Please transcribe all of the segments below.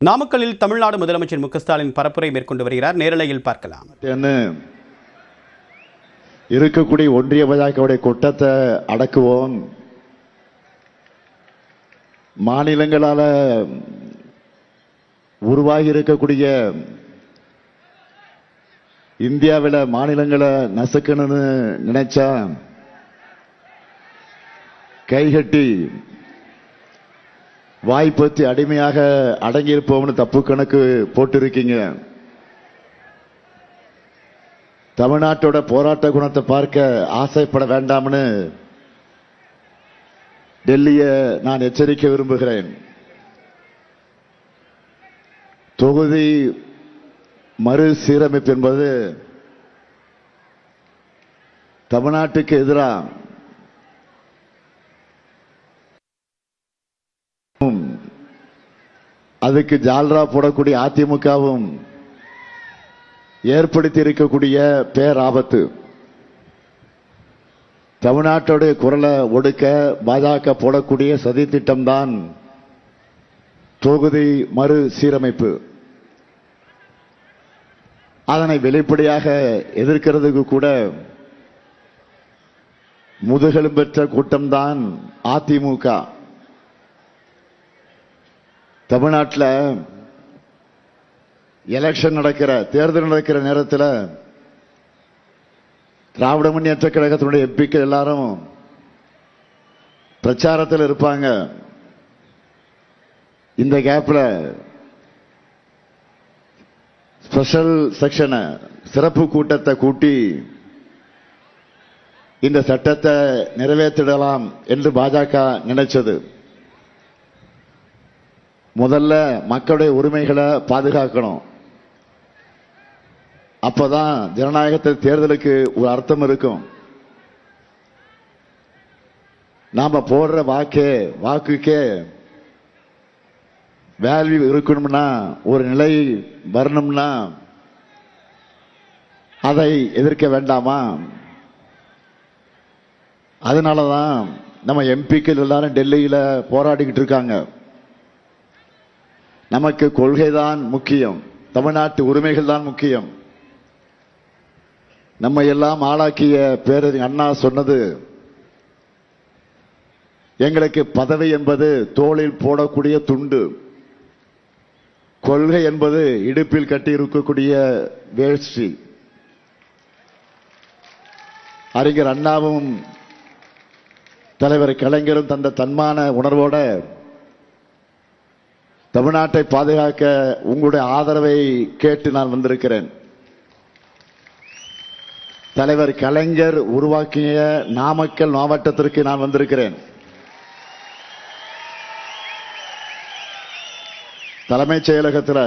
நாமக்கல்லில் தமிழ்நாடு முதலமைச்சர் மு க ஸ்டாலின் பரப்புரை மேற்கொண்டு வருகிறார். நேரலையில் பார்க்கலாம். இருக்கக்கூடிய ஒன்றிய பாஜகவுடைய கூட்டத்தை அடக்குவோம். மாநிலங்களால உருவாகி இருக்கக்கூடிய இந்தியாவில் மாநிலங்களை நசுக்கணும்னு நினைச்சா கைகட்டி வாய்ப்பத்தி அடிமையாக அடங்கியிருப்போம்னு தப்பு கணக்கு போட்டிருக்கீங்க. தமிழ்நாட்டோட போராட்ட குணத்தை பார்க்க ஆசைப்பட வேண்டாம்னு டெல்லிய நான் எச்சரிக்க விரும்புகிறேன். தொகுதி மறுசீரமைப்பு என்பது தமிழ்நாட்டுக்கு எதிராக அதுக்கு ஜால்ரா போடக்கூடிய அதிமுகவும் ஏற்படுத்தி இருக்கக்கூடிய பேராபத்து. தமிழ்நாட்டுடைய குரலை ஒடுக்க பாஜக போடக்கூடிய சதி திட்டம்தான் தொகுதி மறுசீரமைப்பு. அதனை வெளிப்படையாக எதிர்க்கிறதுக்கு கூட முதுகெலும்பற்ற கூட்டம்தான் அதிமுக. தமிழ்நாட்டில் எலெக்ஷன் நடக்கிற தேர்தல் நடக்கிற நேரத்தில் திராவிட முன்னேற்ற கழகத்தினுடைய எம்பிக்கள் எல்லாரும் பிரச்சாரத்தில் இருப்பாங்க. இந்த கேப்ல ஸ்பெஷல் செக்ஷனை சிறப்பு கூட்டத்தை கூட்டி இந்த சட்டத்தை நிறைவேற்றிடலாம் என்று பாஜக நினைச்சது. முதல்ல மக்களுடைய உரிமைகளை பாதுகாக்கணும். அப்பதான் ஜனநாயகத்தில் தேர்தலுக்கு ஒரு அர்த்தம் இருக்கும். நாம போடுற வாக்குக்கே வேல்யூ இருக்கணும்னா, ஒரு நிலை வரணும்னா அதை எதிர்க்க வேண்டாமா? அதனாலதான் நம்ம எம்பிக்கள் எல்லாரும் டெல்லியில போராடிக்கிட்டு இருக்காங்க. நமக்கு கொள்கைதான் முக்கியம், தமிழ்நாட்டு உரிமைகள் தான் முக்கியம். நம்ம எல்லாம் ஆளாக்கிய பேரறிஞர் அண்ணா சொன்னது, எங்களுக்கு பதவி என்பது தோளில் போடக்கூடிய துண்டு, கொள்கை என்பது இடுப்பில் கட்டி இருக்கக்கூடிய வேஷ்டி. அறிஞர் அண்ணாவும் தலைவர் கலைஞரும் தந்த தன்மான உணர்வோட தமிழ்நாட்டை பாதுகாக்க உங்களுடைய ஆதரவை கேட்டு நான் வந்திருக்கிறேன். தலைவர் கலைஞர் உருவாக்கிய நாமக்கல் மாவட்டத்திற்கு நான் வந்திருக்கிறேன். தலைமைச் செயலகத்தில்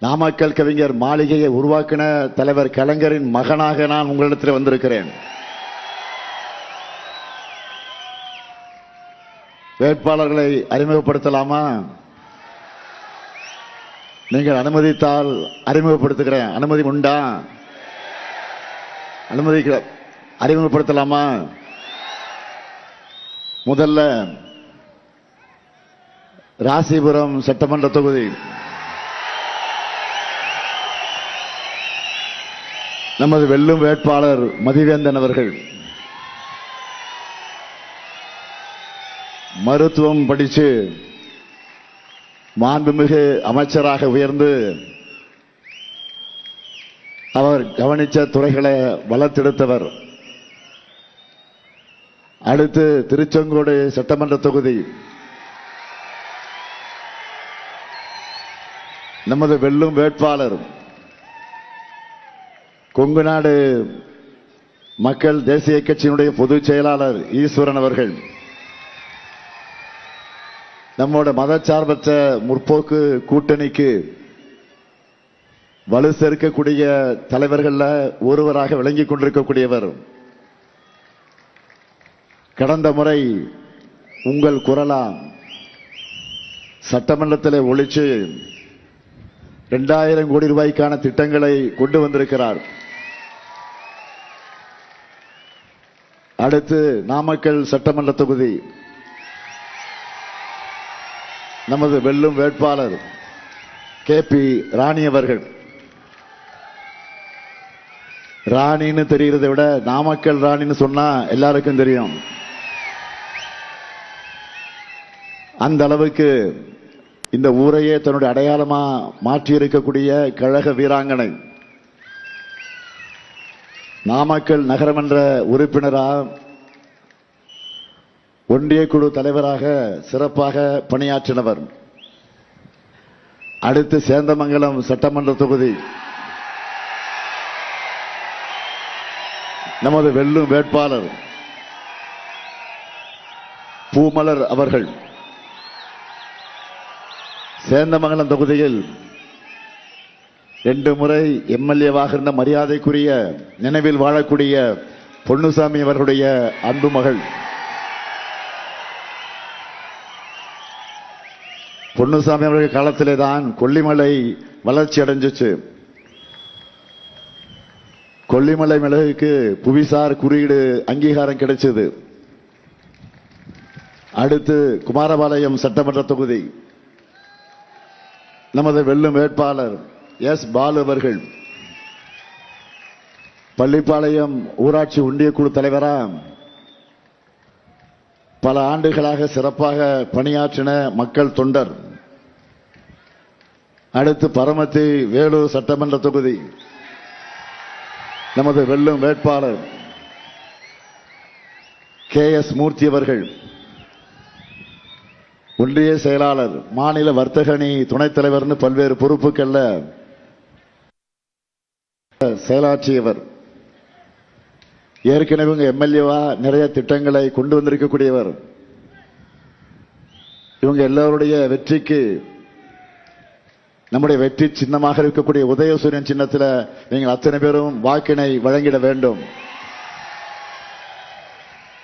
நாமக்கல் கவிஞர் மாளிகையை உருவாக்கின தலைவர் கலைஞரின் மகனாக நான் உங்களிடத்தில் வந்திருக்கிறேன். வேட்பாளர்களை அறிமுகப்படுத்தலாமா? நீங்கள் அனுமதித்தால் அறிமுகப்படுத்துகிறேன். அனுமதி உண்டா? அறிமுகப்படுத்தலாமா? முதல்ல ராசிபுரம் சட்டமன்ற தொகுதி நமது வெல்லும் வேட்பாளர் மதிவேந்தன் அவர்கள் மருத்துவம் படித்து மாண்புமிகு அமைச்சராக உயர்ந்து அவர் கவனித்த துறைகளை வளர்த்தெடுத்தவர். அடுத்து திருச்செங்கோடு சட்டமன்ற தொகுதி நமது வெல்லும் வேட்பாளர் கொங்கு நாடு மக்கள் தேசிய கட்சியினுடைய பொதுச் செயலாளர் ஈஸ்வரன் அவர்கள். நம்மோட மதச்சார்பற்ற முற்போக்கு கூட்டணிக்கு வலு சேர்க்கக்கூடிய தலைவர்கள ஒருவராக விளங்கிக் கொண்டிருக்கக்கூடியவர். கடந்த முறை உங்கள் குரலா சட்டமன்றத்தில் ஒழிச்சு 2000 கோடி ரூபாய்க்கான திட்டங்களை கொண்டு வந்திருக்கிறார். அடுத்து நாமக்கல் சட்டமன்ற தொகுதி நமது வெல்லும் வேட்பாளர் KP ராணி அவர்கள். ராணின்னு தெரிகிறதை விட நாமக்கல் ராணின்னு சொன்னா எல்லாருக்கும் தெரியும். அந்த அளவுக்கு இந்த ஊரையே தன்னுடைய அடையாளமா மாற்றி இருக்கக்கூடிய கழக வீராங்கனை, நாமக்கல் நகரமன்ற உறுப்பினரா, ஒன்றிய குழு தலைவராக சிறப்பாக பணியாற்றினவர். அடுத்து சேந்தமங்கலம் சட்டமன்ற தொகுதி நமது வெல்லும் வேட்பாளர் பூமலர் அவர்கள். சேந்தமங்கலம் தொகுதியில் 2 முறை MLA-வாக இருந்த மரியாதைக்குரிய நினைவில் வாழக்கூடிய பொன்னுசாமி அவர்களுடைய அன்பு மகள். பொன்னுசாமி அவர்கள் காலத்திலே தான் கொல்லிமலை வளர்ச்சி அடைஞ்சிச்சு. கொல்லிமலை மிளகுக்கு புவிசார் குறியீடு அங்கீகாரம் கிடைச்சது. அடுத்து குமாரபாளையம் சட்டமன்ற தொகுதி நமது வெல்லும் வேட்பாளர் S. பாலு அவர்கள். பள்ளிப்பாளையம் ஊராட்சி ஒன்றிய குழு தலைவரா பல ஆண்டுகளாக சிறப்பாக பணியாற்றின மக்கள் தொண்டர். அடுத்து பரமத்தி வேலூர் சட்டமன்ற தொகுதி நமது வெல்லும் வேட்பாளர் KS. மூர்த்தி அவர்கள். ஒன்றிய செயலாளர், மாநில வர்த்தக அணி துணைத் தலைவர்னு பல்வேறு பொறுப்புகள்ல செயலாற்றியவர். ஏற்கனவே இவங்க MLA-வா நிறைய திட்டங்களை கொண்டு வந்திருக்கக்கூடியவர். இவங்க எல்லாருடைய வெற்றிக்கு நம்முடைய வெற்றி சின்னமாக இருக்கக்கூடிய உதயசூரியன் சின்னத்தில் நீங்கள் அத்தனை பேரும் வாக்கினை வழங்கிட வேண்டும்.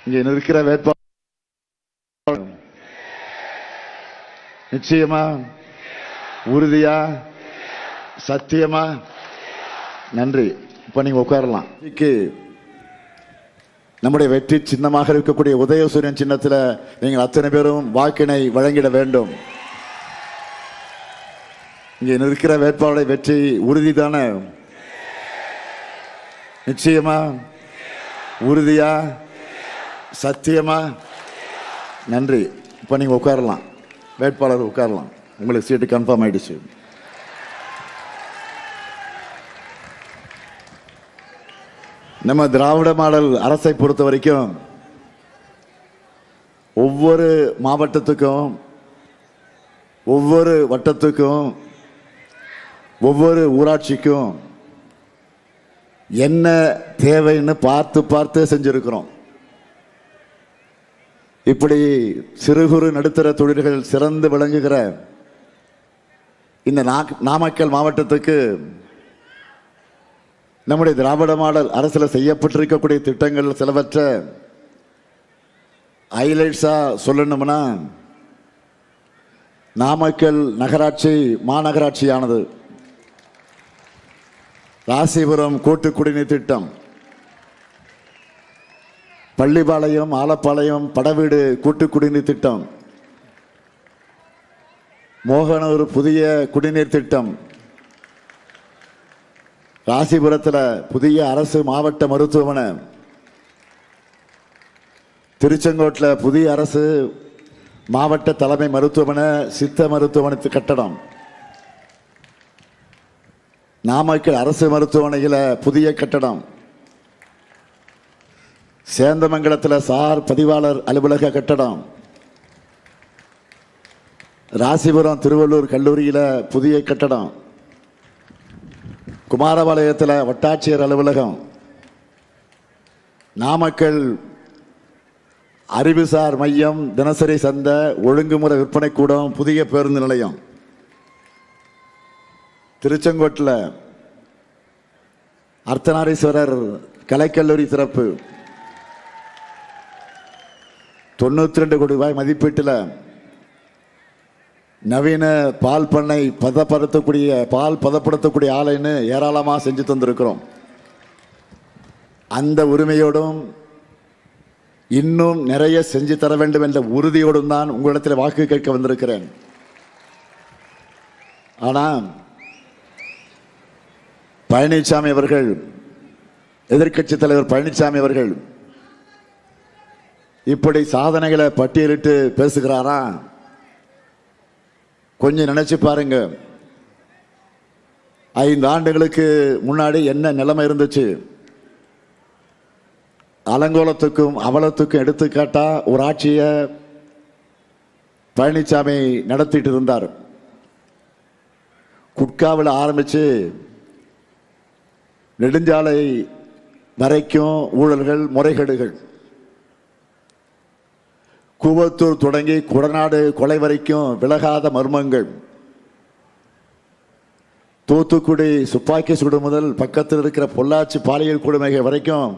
இங்கே நிற்கிற வேட்பாளர் நிச்சயமா, உறுதியா, சத்தியமா? நன்றி. இப்ப நீங்க உட்காரலாம். நம்முடைய வெற்றி சின்னமாக இருக்கக்கூடிய உதயசூரியன் சின்னத்தில் நீங்கள் அத்தனை பேரும் வாக்கினை வழங்கிட வேண்டும். இங்கே நிற்கிற வேட்பாளருடைய வெற்றி உறுதிதானே? நிச்சயமா, உறுதியா, சத்தியமா? நன்றி. இப்ப நீங்க உட்காரலாம். வேட்பாளர் உட்காரலாம். உங்களுக்கு சீட்டு கன்ஃபார்ம் ஆயிடுச்சு. நம்ம திராவிட மாடல் அரசை பொறுத்த வரைக்கும் ஒவ்வொரு மாவட்டத்துக்கும், ஒவ்வொரு வட்டத்துக்கும், ஒவ்வொரு ஊராட்சிக்கும் என்ன தேவைன்னு பார்த்து பார்த்து செஞ்சிருக்கிறோம். இப்படி சிறு குறு நடுத்தர தொழில்கள் சிறந்து விளங்குகிற இந்த நாமக்கல் மாவட்டத்துக்கு நம்முடைய திராவிட மாடல் அரசில் செய்யப்பட்டிருக்கக்கூடிய திட்டங்கள் சிலவற்ற ஹைலைட்ஸா சொல்லணும்னா, நாமக்கல் நகராட்சி மாநகராட்சியானது ராசிபுரம் கூட்டு குடிநீர் திட்டம், பள்ளிப்பாளையம் ஆலப்பாளையம் படவீடு கூட்டு குடிநீர் திட்டம், மோகனூர் புதிய குடிநீர் திட்டம், ராசிபுரத்தில் புதிய அரசு மாவட்ட மருத்துவமனை, திருச்செங்கோட்டில் புதிய அரசு மாவட்ட தலைமை மருத்துவமனை சித்த மருத்துவமனை கட்டடம், நாமக்கல் அரசு மருத்துவமனையில் புதிய கட்டடம், சேந்தமங்கலத்தில் சார் பதிவாளர் அலுவலக கட்டடம், ராசிபுரம் திருவள்ளூர் கல்லூரியில் புதிய கட்டடம், குமாரபாளையத்தில் வட்டாட்சியர் அலுவலகம், நாமக்கல் அறிவுசார் மையம், தினசரி சந்தை, ஒழுங்குமுறை விற்பனை கூடம், புதிய பேருந்து நிலையம், திருச்செங்கோட்டில் அர்த்தநாரீஸ்வரர் கலைக்கல்லூரி திறப்பு, 92 கோடி ரூபாய் மதிப்பீட்டில் நவீன பால் பண்ணை பால் பதப்படுத்தக்கூடிய ஆலைன்னு ஏராளமாக செஞ்சு தந்திருக்கிறோம். அந்த உரிமையோடும் இன்னும் நிறைய செஞ்சு தர வேண்டும் என்ற உறுதியோடும் தான் உங்களிடத்தில் வாக்கு கேட்க வந்திருக்கிறேன். ஆனால் பழனிசாமி அவர்கள், எதிர்க்கட்சி தலைவர் பழனிசாமி அவர்கள் இப்படி சாதனைகளை பட்டியலிட்டு பேசுகிறாரா? கொஞ்சம் நினைச்சு பாருங்க. 5 ஆண்டுகளுக்கு முன்னாடி என்ன நிலைமை இருந்துச்சு? அலங்கோலத்துக்கும் அவலத்துக்கும் எடுத்துக்காட்டா ஒரு ஆட்சியை பழனிசாமி நடத்திட்டு இருந்தார். குட்காவில் ஆரம்பிச்சு நெடுஞ்சாலை வரைக்கும் ஊழல்கள், முறைகேடுகள். கூவத்தூர் தொடங்கி குடநாடு கொலை வரைக்கும் விலகாத மர்மங்கள். தூத்துக்குடி துப்பாக்கி சுடு முதல் பக்கத்தில் இருக்கிற பொள்ளாச்சி பாலியல் கொடுமைகள் வரைக்கும்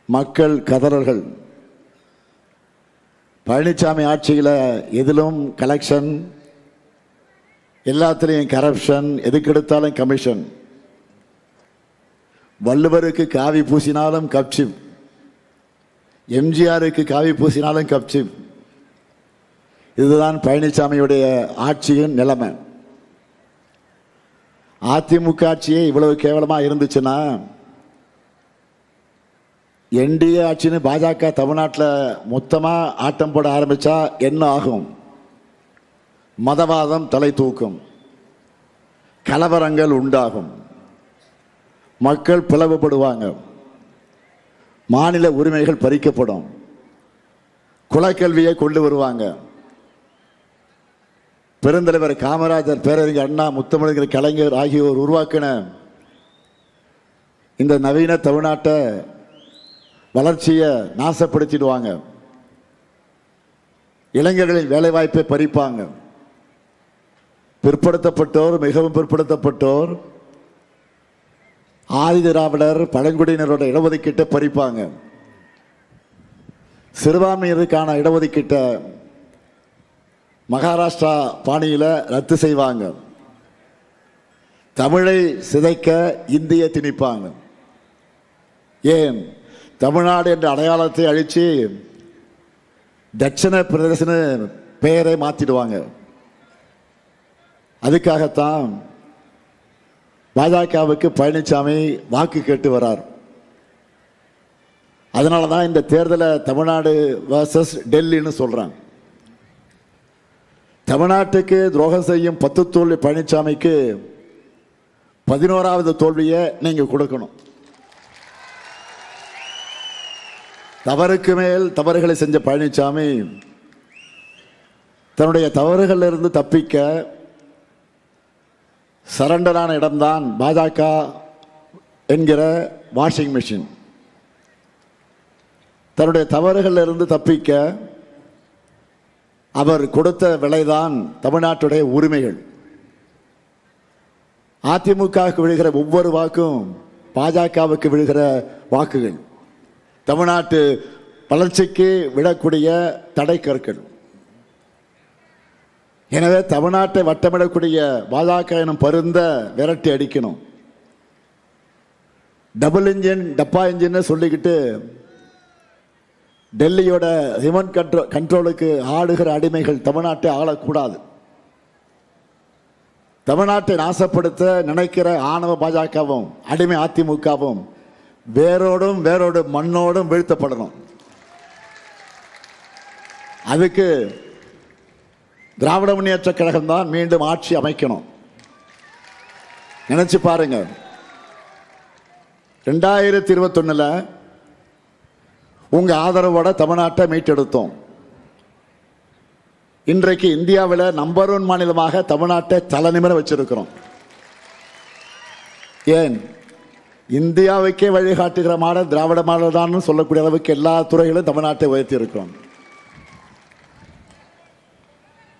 மக்கள் கதறல்கள். பழனிசாமி ஆட்சியில் எதிலும் கலெக்ஷன், எல்லாத்திலையும் கரப்ஷன், எதுக்கெடுத்தாலும் கமிஷன். வள்ளுவருக்கு காவி பூசினாலும் கப்சிப், எம்ஜிஆருக்கு காவி பூசினாலும் கப்சிப். இதுதான் பழனிசாமியுடைய ஆட்சியின் நிலைமை. அதிமுக ஆட்சியே இவ்வளவு கேவலமா இருந்துச்சுன்னா என்டிஏ ஆட்சின்னு பாஜக தமிழ்நாட்டில் மொத்தமா ஆட்டம் போட ஆரம்பிச்சா என்ன ஆகும்? மதவாதம் தலை தூக்கும், கலவரங்கள் உண்டாகும், மக்கள் பிளவுபடுவாங்க, மாநில உரிமைகள் பறிக்கப்படும், குலக்கல்வியை கொண்டு வருவாங்க. பெருந்தலைவர் காமராஜர், பேரறிஞர் அண்ணா, முத்தமிழர் கலைஞர் ஆகியோர் உருவாக்கின இந்த நவீன தமிழ்நாட்டை வளர்ச்சியை நாசப்படுத்திடுவாங்க. இளைஞர்களின் வேலைவாய்ப்பை பறிப்பாங்க. பிற்படுத்தப்பட்டோர், மிகவும் பிற்படுத்தப்பட்டோர், ஆதி திராவிடர், பழங்குடியினரோட இடஒதுக்கீட்டை பறிப்பாங்க. சிறுபான்மையினருக்கான இடஒதுக்கீட்டை மகாராஷ்டிரா பாணியில் ரத்து செய்வாங்க. தமிழை சிதைக்க இந்திய திணிப்பாங்க. ஏன்? தமிழ்நாடு என்ற அடையாளத்தை அழிச்சு தட்சிண பிரதேசன்னு பெயரை மாற்றிடுவாங்க. அதுக்காகத்தான் பாஜகவுக்கு பழனிசாமி வாக்கு கேட்டு வரார். அதனால தான் இந்த தேர்தலை தமிழ்நாடு வர்சஸ் டெல்லின்னு சொல்றாங்க. தமிழ்நாட்டுக்கு துரோகம் செய்யும் 10 தோல்வி பழனிசாமிக்கு 11வது தோல்வியை நீங்க கொடுக்கணும். தவறுக்கு மேல் தவறுகளை செஞ்ச பழனிசாமி தன்னுடைய தவறுகளில் இருந்து தப்பிக்க சரண்டரான இடம்தான் பாஜக என்கிற வாஷிங் மிஷின். தன்னுடைய தவறுகளில் இருந்து தப்பிக்க அவர் கொடுத்த விலைதான் தமிழ்நாட்டுடைய உரிமைகள். அதிமுகவுக்கு விழுகிற ஒவ்வொரு வாக்கும் பாஜகவுக்கு விழுகிற வாக்குகள். தமிழ்நாட்டு வளர்ச்சிக்கு விடக்கூடிய தடை கற்கள். எனவே தமிழ்நாட்டை வட்டமிடக்கூடிய பாஜக எனும் பருந்த விரட்டி அடிக்கணும். டபுள் இன்ஜின், டப்பா இன்ஜின் சொல்லிக்கிட்டு டெல்லியோட ரிமோட் கண்ட்ரோலுக்கு ஆடுகிற அடிமைகள் தமிழ்நாட்டை ஆளக்கூடாது. தமிழ்நாட்டை நாசப்படுத்த நினைக்கிற ஆணவ பாஜகவும் அடிமை அதிமுகவும் வேரோடும் மண்ணோடும் வீழ்த்தப்படணும். அதுக்கு திராவிட முன்னேற்ற கழகம் தான் மீண்டும் ஆட்சி அமைக்கணும். நினைச்சு பாருங்க, 2021 உங்க ஆதரவோட தமிழ்நாட்டை மீட்டெடுத்தோம். இன்றைக்கு இந்தியாவில் நம்பர் 1 மாநிலமாக தமிழ்நாட்டை தலைநிமிர வச்சிருக்கிறோம். ஏன்? இந்தியாவுக்கே வழிகாட்டுகிற மாடல் திராவிட மாடல் தான் சொல்லக்கூடிய அளவுக்கு எல்லா துறைகளும் தமிழ்நாட்டை உயர்த்தி இருக்கிறோம்.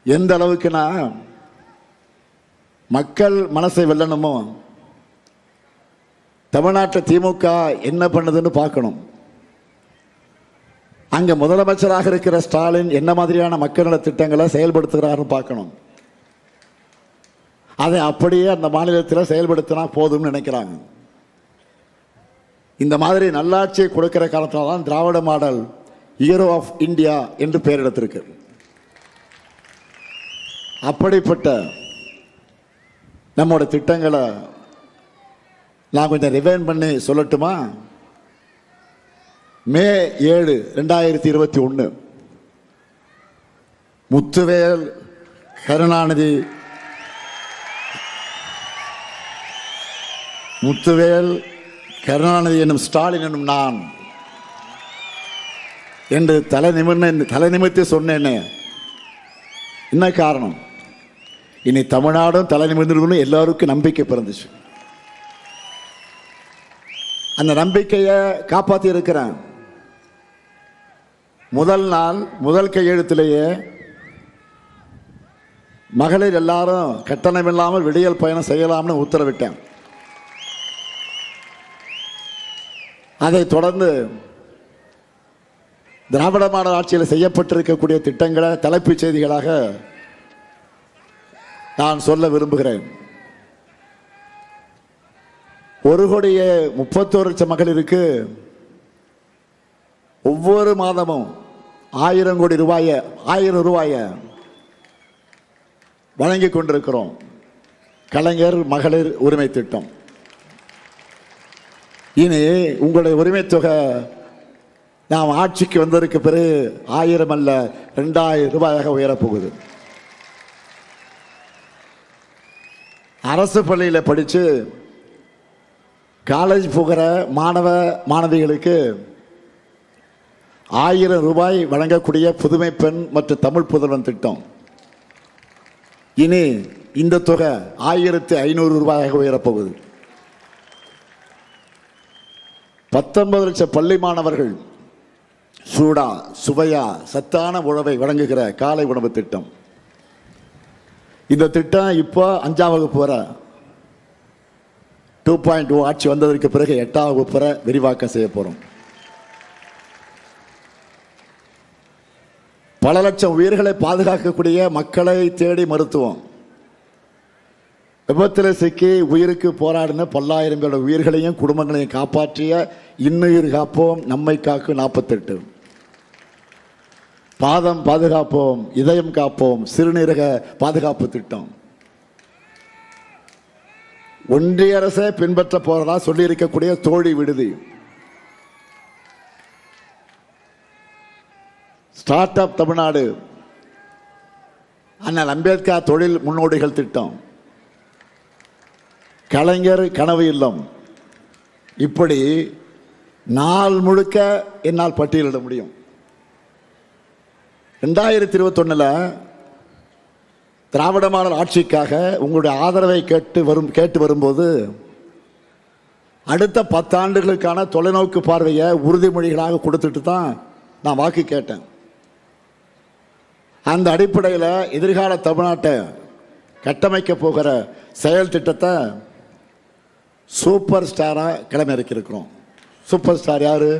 எந்த அளவுக்குனா, மக்கள் மனசை வெல்லணுமோ தமிழ்நாட்டை திமுக என்ன பண்ணுதுன்னு பார்க்கணும். அங்க முதலமைச்சராக இருக்கிற ஸ்டாலின் என்ன மாதிரியான மக்கள் நல திட்டங்களை செயல்படுத்துகிறார்னு பார்க்கணும். அதை அப்படியே அந்த மாநிலத்தில் செயல்படுத்தினா போதும்னு நினைக்கிறாங்க. இந்த மாதிரி நல்லாட்சியை கொடுக்கிற காலத்தில் தான் திராவிட மாடல் ஹீரோ ஆஃப் இந்தியா என்று பெயர் எடுத்திருக்கு. அப்படிப்பட்ட நம்மோட திட்டங்களை நான் கொஞ்சம் ரிவைன் பண்ணி சொல்லட்டுமா? மே 7, 2021 முத்துவேல் கருணாநிதி என்னும் ஸ்டாலின் என்னும் நான் என்று தலை நிமிர்த்தி சொன்னேன்னு. என்ன காரணம்? இனி தமிழ்நாடும் தலை நிமிர்ந்து எல்லாருக்கும் நம்பிக்கை பிறந்துச்சு. அந்த நம்பிக்கையை காப்பாற்றி இருக்கிறேன். முதல் நாள் முதல் கையெழுத்திலேயே மகளிர் எல்லாரும் கட்டணம் இல்லாமல் விடியல் பயணம் செய்யலாம்னு உத்தரவிட்டேன். அதைத் தொடர்ந்து திராவிட மாடல் ஆட்சியில் செய்யப்பட்டிருக்கக்கூடிய திட்டங்களை தலைப்புச் செய்திகளாக நான் சொல்ல விரும்புகிறேன். 1,31,00,000 மகளிருக்கு ஒவ்வொரு மாதமும் 1,000 ரூபாயை வழங்கி கொண்டிருக்கிறோம். கலைஞர் மகளிர் உரிமை திட்டம். இனி உங்களுடைய உரிமை தொகை நாம் ஆட்சிக்கு வந்ததற்கு பிறகு 1000 அல்ல 2,000 ரூபாயாக உயரப்போகுது. அரசு பள்ளியில் படித்து காலேஜ் போகிற மாணவ மாணவிகளுக்கு 1000 ரூபாய் வழங்கக்கூடிய புதுமை பெண் மற்றும் தமிழ் புதல்வன் திட்டம். இனி இந்த தொகை 1,500 ரூபாயாக உயரப்போகுது. 19 லட்சம் பள்ளி மாணவர்கள் சூடா சுவையா சத்தான உணவை வழங்குகிற காலை உணவு திட்டம். இந்த திட்டம் இப்போ 5ஆம் வகுப்பு வரை 2.0 ஆட்சி வந்ததற்கு பிறகு 8ஆம் வகுப்பு வரை விரிவாக்கம் செய்ய போறோம். பல லட்சம் உயிர்களை பாதுகாக்கக்கூடிய மக்களை தேடி மருத்துவம். விபத்தில் சிக்கி உயிருக்கு போராடின 10,000 உயிர்களையும் குடும்பங்களையும் காப்பாற்றிய இன்னுயிர் காப்போம் நம்மை காக்கும் 48. பாதம் பாதுகாப்போம் இதயம் காப்போம் சிறுநீரக பாதுகாப்பு திட்டம். ஒன்றிய அரசை பின்பற்ற போறதா சொல்லி இருக்கக்கூடிய தோழி விடுதி. ஸ்டார்ட் அப் தமிழ்நாடு, அண்ணல் அம்பேத்கர் தொழில் முன்னோடிகள் திட்டம், கலைஞர் கனவு இல்லம். இப்படி நாள் முழுக்க என்னால் பட்டியலிட முடியும். 2021 திராவிட மாடல் ஆட்சிக்காக உங்களுடைய ஆதரவை கேட்டு வரும்போது அடுத்த 10 ஆண்டுகளுக்கான தொலைநோக்கு பார்வையை உறுதிமொழிகளாக கொடுத்துட்டு தான் நான் வாக்கு கேட்டேன். அந்த அடிப்படையில் எதிர்கால தமிழ்நாட்டை கட்டமைக்க போகிற செயல் திட்டத்தை சூப்பர் ஸ்டாராக கிளம்பியிருக்கிறோம். சூப்பர் ஸ்டார் யாரு?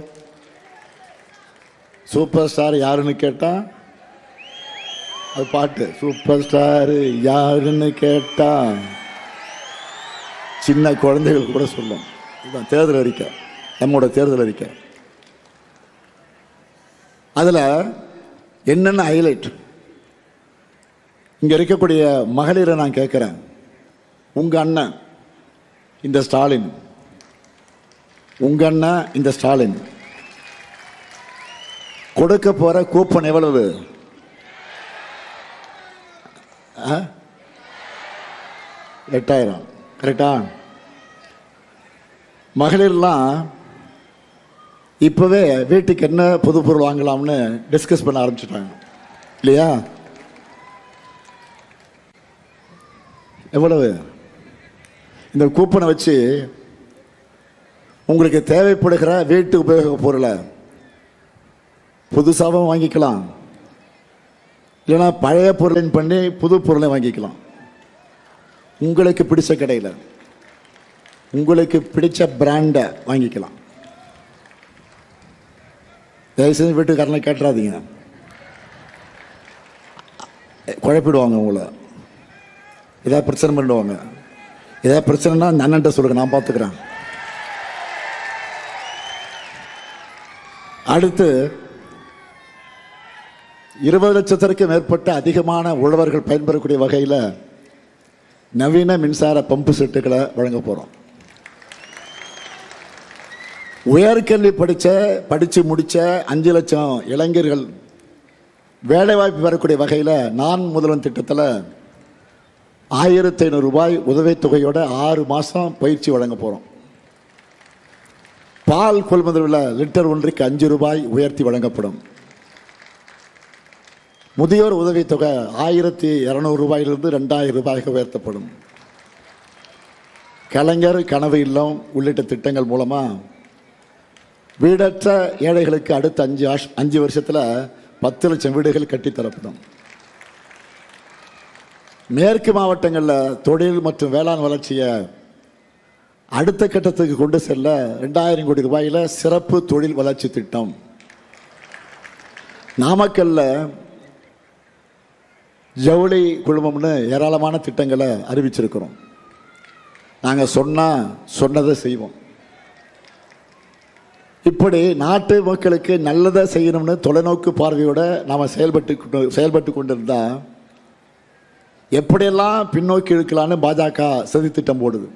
சூப்பர் ஸ்டார் யாருன்னு கேட்டா அது பாட்டு. சூப்பர் ஸ்டார் யாருன்னு கேட்டா சின்ன குழந்தைகள் கூட சொல்லும். இதுதான் தேர்தல் அறிக்கை, நம்மோட தேர்தல் அறிக்கை. அதில் என்னென்ன ஹைலைட்? இங்கே இருக்கக்கூடிய மகளிரை நான் கேட்குறேன். உங்கள் அண்ணன் இந்த ஸ்டாலின், உங்கள் அண்ணன் இந்த ஸ்டாலின் கொடுக்க போகிற கூப்பன் எவ்வளவு? 8,000. கரெக்டா? மகளிர்லாம் இப்போவே வீட்டுக்கு என்ன புது பொருள் வாங்கலாம்னு டிஸ்கஸ் பண்ண ஆரம்பிச்சுட்டாங்க இல்லையா? எவ்வளவு? இந்த கூப்பனை வச்சு உங்களுக்கு தேவைப்படுகிற வீட்டு உபயோக பொருளை புதுசாகவும் வாங்கிக்கலாம், இல்லைன்னா பழைய பொருளின் பண்ணி புது பொருளை வாங்கிக்கலாம். உங்களுக்கு பிடிச்ச கடையில் உங்களுக்கு பிடிச்ச பிராண்டை வாங்கிக்கலாம். தயவுசெய்து வீட்டுக்காரனை கேட்டுறாதீங்க, குழப்பிடுவாங்க உங்களை. ஏதாவது பிரச்சனை பண்ணிடுவாங்க. ஏதாவது பிரச்சனைனா அந்த அண்ணன்ட்ட சொல்லுங்க, நான் பார்த்துக்கிறேன். அடுத்து 20 லட்சத்திற்கு மேற்பட்ட அதிகமான உழவர்கள் பயன்பெறக்கூடிய வகையில் நவீன மின்சார பம்பு செட்டுகளை வழங்க போகிறோம். உயர்கல்வி படித்து முடித்த 5 லட்சம் இளைஞர்கள் வேலைவாய்ப்பு பெறக்கூடிய வகையில் நான் முதல்வன் திட்டத்தில் 1500 ரூபாய் உதவித்தொகையோட 6 மாதம் பயிற்சி வழங்க போகிறோம். பால் கொள்முதல் லிட்டர் ஒன்றுக்கு 5 ரூபாய் உயர்த்தி வழங்கப்படும். முதியோர் உதவித்தொகை 1200 ரூபாயிலிருந்து 2000 ரூபாய்க்கு உயர்த்தப்படும். கலைஞர் கனவு இல்லம் உள்ளிட்ட திட்டங்கள் மூலமாக வீடற்ற ஏழைகளுக்கு அடுத்த 5 வருஷத்தில் 10 லட்சம் வீடுகள் கட்டித்தரப்படும். மேற்கு மாவட்டங்களில் தொழில் மற்றும் வேளாண் வளர்ச்சியை அடுத்த கட்டத்துக்கு கொண்டு செல்ல 2000 கோடி ரூபாயில் சிறப்பு தொழில் வளர்ச்சி திட்டம். நாமக்கல்ல ஜவுளி குழுமம்னு ஏராளமான திட்டங்களை அறிவிச்சிருக்கிறோம். நாங்கள் சொன்னதை செய்வோம். இப்படி நாட்டு மக்களுக்கு நல்லதை செய்யணும்னு தொலைநோக்கு பார்வையோட நாம் செயல்பட்டு கொண்டிருந்தா எப்படியெல்லாம் பின்னோக்கி இழுக்கலான்னு பாஜக சதி திட்டம் போடுது.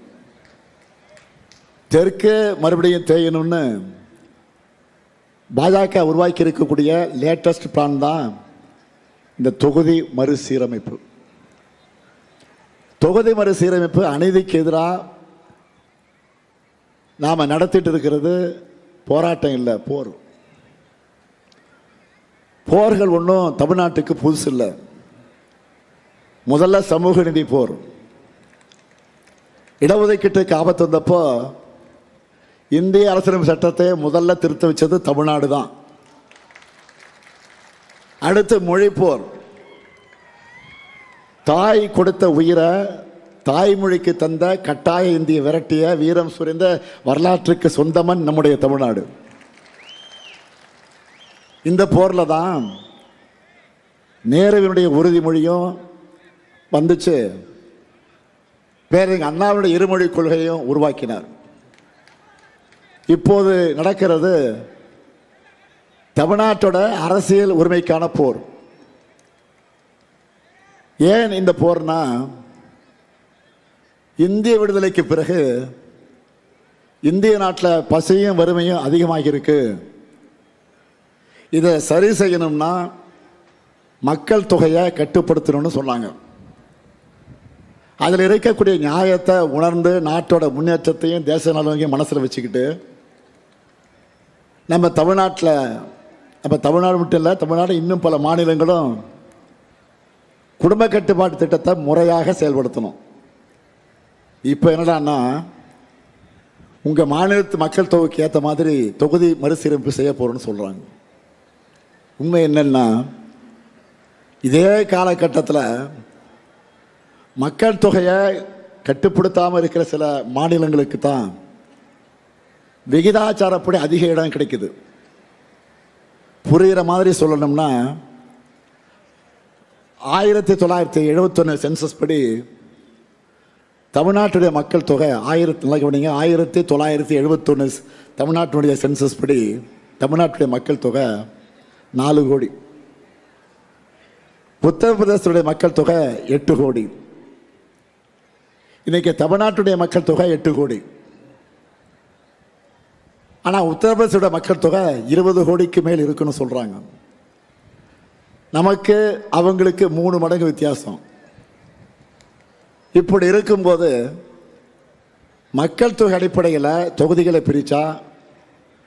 தெற்கு மறுபடியும் தேயணும்னு பாஜக உருவாக்கி இருக்கக்கூடிய லேட்டஸ்ட் பிளான் தான் இந்த தொகுதி மறுசீரமைப்பு. தொகுதி மறுசீரமைப்பு அநீதிக்கு எதிராக நாம் நடத்திட்டு இருக்கிறது போராட்டம் இல்லை, போர். போர்கள் ஒன்றும் தமிழ்நாட்டுக்கு புதுசு இல்லை. முதல்ல சமூக நீதி போர். இடஒதுக்கீட்டுக்கு ஆபத்து வந்தப்போ இந்திய அரசியலமைப்பு சட்டத்தை முதல்ல திருத்த வச்சது தமிழ்நாடு தான். அடுத்து மொழி போர். தாய் கொடுத்த உயிரை தாய்மொழிக்கு தந்த கட்டாய இந்திய விரட்டிய வீரம் சுரிந்த வரலாற்றுக்கு சொந்தமன் நம்முடைய தமிழ்நாடு. இந்த போர்ல தான் நேருவினுடைய உறுதிமொழியும் வந்துச்சு. பேரறிஞர் அண்ணாவுடைய இருமொழி கொள்கையும் உருவாக்கினார். இப்போது நடக்கிறது தமிழ்நாட்டோட அரசியல் உரிமைக்கான போர். ஏன் இந்த போர்னா, இந்திய விடுதலைக்கு பிறகு இந்திய நாட்டில் பசியும் வறுமையும் அதிகமாகி இருக்கு. இதை சரி செய்யணும்னா மக்கள் தொகையை கட்டுப்படுத்தணும்னு சொன்னாங்க. அதில் இருக்கக்கூடிய நியாயத்தை உணர்ந்து நாட்டோட முன்னேற்றத்தையும் தேச நலனையும் மனசில் வச்சுக்கிட்டு நம்ம தமிழ்நாடு மட்டும் இல்லை, தமிழ்நாடு இன்னும் பல மாநிலங்களும் குடும்ப கட்டுப்பாட்டு திட்டத்தை முறையாக செயல்படுத்தணும். இப்போ என்னடான்னா, உங்கள் மாநிலத்து மக்கள் தொகைக்கு ஏற்ற மாதிரி தொகுதி மறுசீரமைப்பு செய்ய போகிறோன்னு சொல்கிறாங்க. உண்மை என்னன்னா, இதே காலகட்டத்தில் மக்கள் தொகையை கட்டுப்படுத்தாமல் இருக்கிற சில மாநிலங்களுக்கு தான் விகிதாச்சாரப்படி அதிக இடம் கிடைக்குது. புரிகிற மாதிரி சொல்லணும்னா, 1971 சென்சஸ் படி தமிழ்நாட்டுடைய மக்கள் தொகை 1971 தமிழ்நாட்டினுடைய சென்சஸ் படி தமிழ்நாட்டுடைய மக்கள் தொகை 4 கோடி. உத்தரப்பிரதேசத்துடைய மக்கள் தொகை 8 கோடி. இன்னைக்கு தமிழ்நாட்டுடைய மக்கள் தொகை 8 கோடி. ஆனால் உத்தரப்பிரதேசோட மக்கள் தொகை 20 கோடிக்கு மேல் இருக்குன்னு சொல்கிறாங்க. நமக்கு அவங்களுக்கு 3 மடங்கு வித்தியாசம். இப்படி இருக்கும்போது மக்கள் தொகை அடிப்படையில் தொகுதிகளை பிரித்தா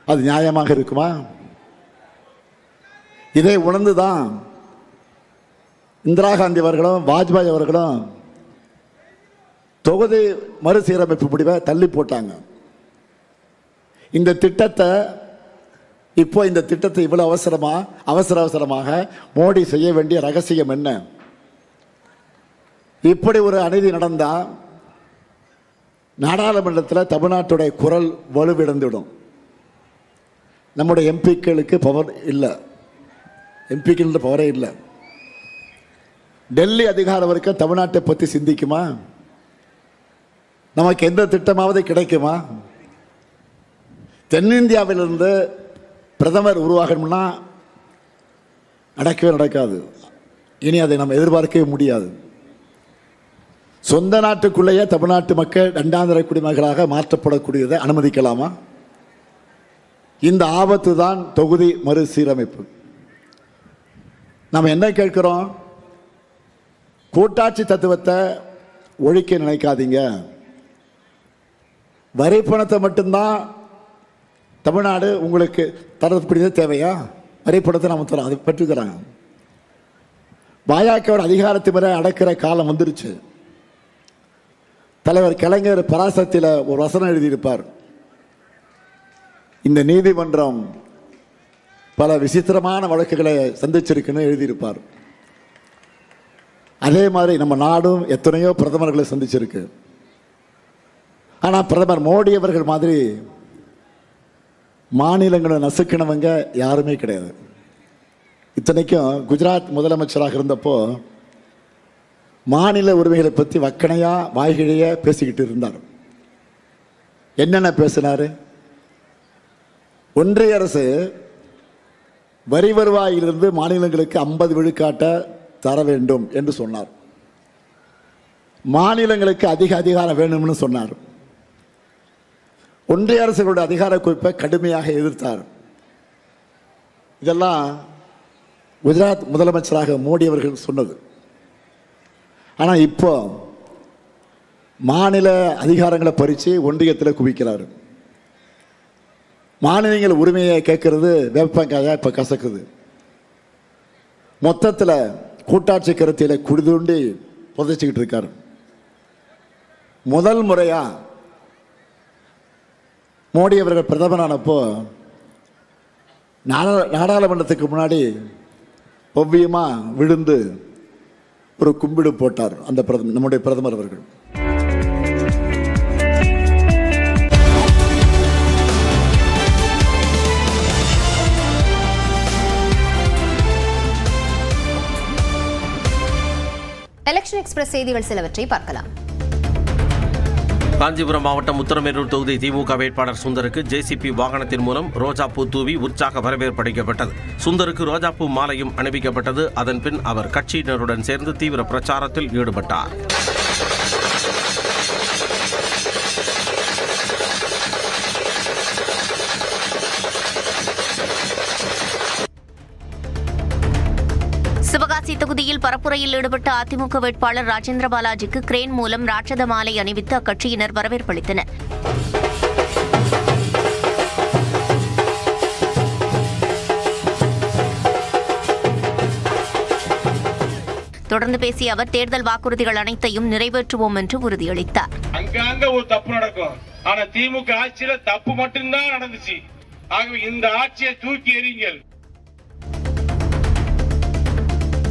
அது நியாயமாக இருக்குமா? இதை உணர்ந்து தான் இந்திரா காந்தி அவர்களும் வாஜ்பாய் அவர்களும் தொகுதி மறுசீரமைப்பு முடிவை தள்ளி போட்டாங்க. இந்த திட்டத்தை இவ்வளவு அவசரமாக மோடி செய்ய வேண்டிய ரகசியம் என்ன? இப்படி ஒரு அநீதி நடந்தா நாடாளுமன்றத்தில் தமிழ்நாட்டுடைய குரல் வலுவிழந்துவிடும். நம்முடைய எம்பிக்களுக்கு பவர் இல்லை, எம்பிக்கள் பவரே இல்லை. டெல்லி அதிகார வர்க்கம் தமிழ்நாட்டை பற்றி சிந்திக்குமா? நமக்கு எந்த திட்டமாவது கிடைக்குமா? தென்னிந்தியாவிலிருந்து பிரதமர் உருவாகணும்னா நடக்காது. இனி அதை நம்ம எதிர்பார்க்கவே முடியாது. சொந்த நாட்டுக்குள்ளேயே தமிழ்நாட்டு மக்கள் இரண்டாந்தர குடிமகளாக மாற்றப்படக்கூடியதை அனுமதிக்கலாமா? இந்த ஆபத்து தான் தொகுதி மறுசீரமைப்பு. நாம் என்ன கேட்கிறோம்? கூட்டாட்சி தத்துவத்தை ஒழிக்க நினைக்காதீங்க. வரி பணத்தை மட்டும்தான் தமிழ்நாடு உங்களுக்கு தரக்கூடியது தேவையா? வரி பணத்தை நம்ம தரோம், அதை பெற்றுக்கிறாங்க. பாஜகவோட அதிகாரத்தை முறை அடக்கிற காலம் வந்துருச்சு. தலைவர் கலைஞர் பராசக்தியில் ஒரு வசனம் எழுதியிருப்பார். இந்த நீதிமன்றம் பல விசித்திரமான வழக்குகளை சந்திச்சிருக்குன்னு எழுதியிருப்பார். அதே மாதிரி நம்ம நாடும் எத்தனையோ பிரதமர்களை சந்திச்சிருக்கு. ஆனால் பிரதமர் மோடி அவர்கள் மாதிரி மாநிலங்களை நசுக்கினவங்க யாருமே கிடையாது. இத்தனைக்கும் குஜராத் முதலமைச்சராக இருந்தப்போ மாநில உரிமைகளை பற்றி வக்கணையா வாய்கிழைய பேசிக்கிட்டு இருந்தார். என்னென்ன பேசினார்? ஒன்றிய அரசு வரி வருவாயிலிருந்து மாநிலங்களுக்கு 50 விழுக்காட்டை தர வேண்டும் என்று சொன்னார். மாநிலங்களுக்கு அதிக அதிகாரம் வேணும்னு சொன்னார். ஒன்றிய அரசுகளுடைய அதிகார குவிப்பை கடுமையாக எதிர்த்தார். இதெல்லாம் குஜராத் முதலமைச்சராக மோடி அவர்கள் சொன்னது. ஆனால் இப்போ மாநில அதிகாரங்களை பறித்து ஒன்றியத்தில் குவிக்கிறார். மாநிலங்கள் உரிமையை கேட்கறது வேப்பங்காயா இப்போ கசக்குது. மொத்தத்தில் கூட்டாட்சி கருத்தில குடிதூண்டி புதைச்சிக்கிட்டு இருக்கார். முதல் முறையா மோடி அவர்கள் பிரதமரானப்போ நாடாளுமன்றத்துக்கு முன்னாடி பவ்யமா விழுந்து ஒரு கும்பிடு போட்டார் அந்த நம்முடைய பிரதமர் அவர்கள். எலெக்ஷன் எக்ஸ்பிரஸ் செய்திகள் சிலவற்றை பார்க்கலாம். காஞ்சிபுரம் மாவட்டம் உத்தரமேரூர் தொகுதி திமுக வேட்பாளர் சுந்தருக்கு ஜேசிபி வாகனத்தின் மூலம் ரோஜாப்பூ தூவி உற்சாக வரவேற்பு அளிக்கப்பட்டது. சுந்தருக்கு ரோஜாப்பூ மாலையும் அணிவிக்கப்பட்டது. அதன் பின் அவர் கட்சியினருடன் சேர்ந்து தீவிர பிரச்சாரத்தில் ஈடுபட்டார். சிவகாசி தொகுதியில் பரப்புரையில் ஈடுபட்ட அதிமுக வேட்பாளர் ராஜேந்திர பாலாஜிக்கு கிரேன் மூலம் ராட்சத மாலை அணிவித்து அக்கட்சியினர் வரவேற்பளித்தனர். தொடர்ந்து பேசிய அவர் தேர்தல் வாக்குறுதிகள் அனைத்தையும் நிறைவேற்றுவோம் என்று உறுதியளித்தார். அங்கங்க ஒரு தப்பு நடக்கும், ஆனா திமுக ஆட்சியில தப்பு மட்டும்தான் நடந்துச்சு. ஆகவே இந்த ஆட்சியை தூக்கி எறியுங்கள்.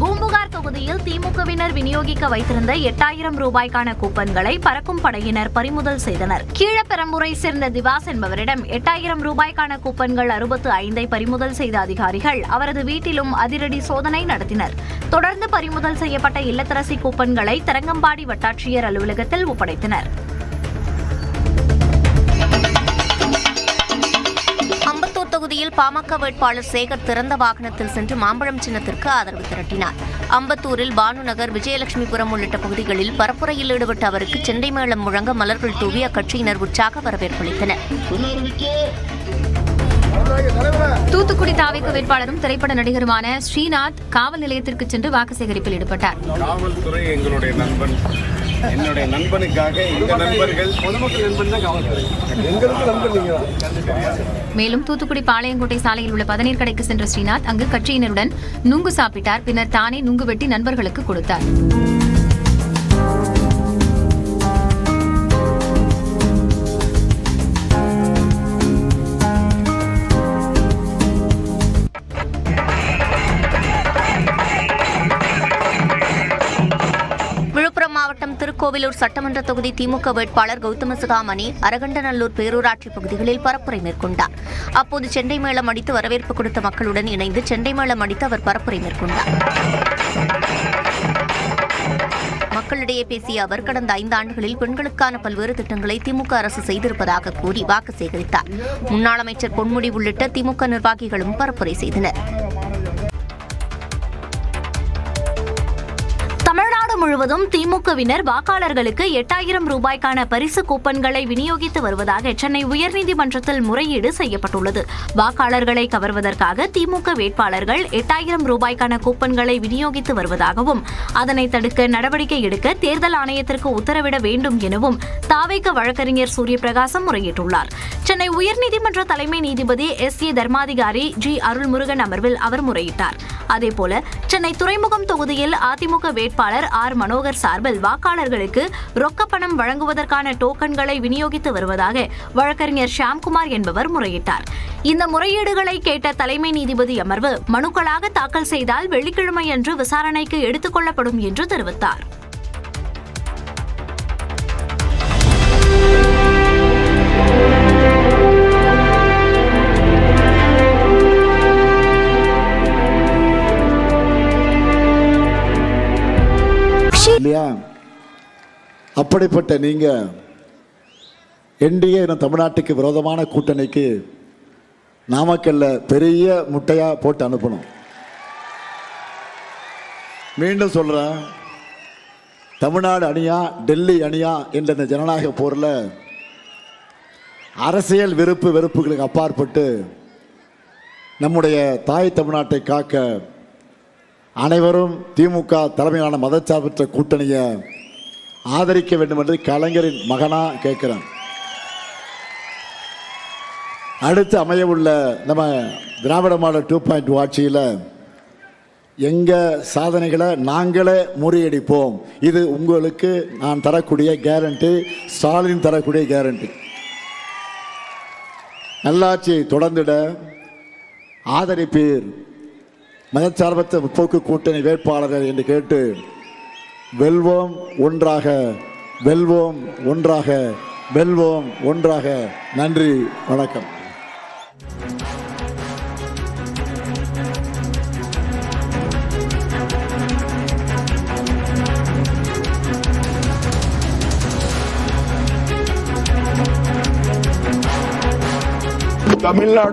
பூம்புகார் தொகுதியில் திமுகவினர் விநியோகிக்க வைத்திருந்த 8000 ரூபாய்க்கான கூப்பன்களை பறக்கும் படையினர் பறிமுதல் செய்தனர். கீழப்பெரம்பூரை சேர்ந்த திவாஸ் என்பவரிடம் 8000 ரூபாய்க்கான கூப்பன்கள் 65 பறிமுதல் செய்த அதிகாரிகள் அவரது வீட்டிலும் அதிரடி சோதனை நடத்தினர். தொடர்ந்து பறிமுதல் செய்யப்பட்ட இல்லத்தரசி கூப்பன்களை தரங்கம்பாடி வட்டாட்சியர் அலுவலகத்தில் ஒப்படைத்தனர். தொகுதியில் பாமக வேட்பாளர் சேகர் திறந்த வாகனத்தில் சென்று மாம்பழம் சின்னத்திற்கு ஆதரவு திரட்டினார். அம்பத்தூரில் பானுநகர், விஜயலட்சுமிபுரம் உள்ளிட்ட பகுதிகளில் பரப்புரையில் ஈடுபட்ட அவருக்கு செண்டை மேளம் முழங்க மலர்கள் தூவி அக்கட்சியினர் உற்சாக வரவேற்பளித்தனர். தூத்துக்குடி தாவேக வேட்பாளரும் திரைப்பட நடிகருமான ஸ்ரீநாத் காவல் நிலையத்திற்கு சென்று வாக்கு சேகரிப்பில் ஈடுபட்டார். காவல்துறை எங்களுடைய நண்பன், என்னுடைய நண்பனுக்காக இந்த நண்பர்கள் பொதுமக்கள் நண்பன் தான் காவல்துறை, எங்களுக்கு நண்பன் நீங்க தான். மேலும் தூத்துக்குடி பாளையங்கோட்டை சாலையில் உள்ள பதநீர் கடைக்கு சென்ற ஸ்ரீநாத் அங்கு கட்சியினருடன் நுங்கு சாப்பிட்டார். பின்னர் தானே நுங்கு வெட்டி நண்பர்களுக்கு கொடுத்தார். திருக்கோவிலூர் சட்டமன்ற தொகுதி திமுக வேட்பாளர் கௌதம சிகாமணி அரகண்டநல்லூர் பேரூராட்சி பகுதிகளில் பரப்புரை மேற்கொண்டார். அப்போது செண்டை மேளம் அடித்து வரவேற்பு கொடுத்த மக்களுடன் இணைந்து செண்டை மேளம் அடித்து அவர் பரப்புரை மேற்கொண்டார். மக்களிடையே பேசிய அவர் கடந்த 5 ஆண்டுகளில் பெண்களுக்கான பல்வேறு திட்டங்களை திமுக அரசு செய்திருப்பதாக கூறி வாக்கு சேகரித்தார். முன்னாள் அமைச்சர் பொன்முடி உள்ளிட்ட திமுக நிர்வாகிகளும் பரப்புரை செய்தனர். தமிழ்நாடு முழுவதும் திமுகவினர் வாக்காளர்களுக்கு 8000 ரூபாய்க்கான பரிசு கூப்பன்களை விநியோகித்து வருவதாக சென்னை உயர்நீதிமன்றத்தில் முறையீடு செய்யப்பட்டுள்ளது. வாக்காளர்களை கவர்வதற்காக திமுக வேட்பாளர்கள் 8000 ரூபாய்க்கான கூப்பன்களை விநியோகித்து வருவதாகவும் அதனை தடுக்க நடவடிக்கை எடுக்க தேர்தல் ஆணையத்திற்கு உத்தரவிட வேண்டும் எனவும் தாவேக வழக்கறிஞர் சூரியபிரகாசம் முறையிட்டுள்ளார். சென்னை உயர்நீதிமன்ற தலைமை நீதிபதி S.A. தர்மாதிகாரி G. அருள்முருகன் அமர்வில் அவர் முறையிட்டார். அதேபோல சென்னை துறைமுகம் தொகுதியில் அதிமுக வேட்பாளர் R. மனோகர் சார்பில் வாக்காளர்களுக்கு ரொக்கப்பணம் வழங்குவதற்கான டோக்கன்களை விநியோகித்து வருவதாக வழக்கறிஞர் ஷியாம்குமார் என்பவர் முறையிட்டார். இந்த முறையீடுகளை கேட்ட தலைமை நீதிபதி அமர்வு மனுக்களாக தாக்கல் செய்தால் வெள்ளிக்கிழமையன்று விசாரணைக்கு எடுத்துக் கொள்ளப்படும் என்று தெரிவித்தார். இல்லையா? அப்படிப்பட்ட நீங்க என்டிஏ தமிழ்நாட்டுக்கு விரோதமான கூட்டணிக்கு நாமக்கல்ல பெரிய முட்டையா போட்டு அனுப்பணும். மீண்டும் சொல்றேன், தமிழ்நாடு அணியா டெல்லி அணியா என்ற இந்த ஜனநாயக போரில் அரசியல் வெறுப்புகளுக்கு அப்பாற்பட்டு நம்முடைய தாய் தமிழ்நாட்டை காக்க அனைவரும் திமுக தலைமையிலான மதச்சார்பற்ற கூட்டணியை ஆதரிக்க வேண்டும் என்று கலைஞரின் மகனா கேட்கிறேன். அடுத்து அமையவுள்ள நம்ம திராவிட மாடல் 2.0 ஆட்சியில் எங்க சாதனைகளை நாங்களே முறியடிப்போம். இது உங்களுக்கு நான் தரக்கூடிய கேரண்டி, ஸ்டாலின் தரக்கூடிய கேரண்டி. நல்லாட்சி தொடர்ந்திட ஆதரிப்பீர் மதச்சார்பற்ற முற்போக்கு கூட்டணி வேட்பாளர்கள் என்று கேட்டு வெல்வோம் ஒன்றாக, வெல்வோம் ஒன்றாக, வெல்வோம் ஒன்றாக. நன்றி, வணக்கம். தமிழ்நாடு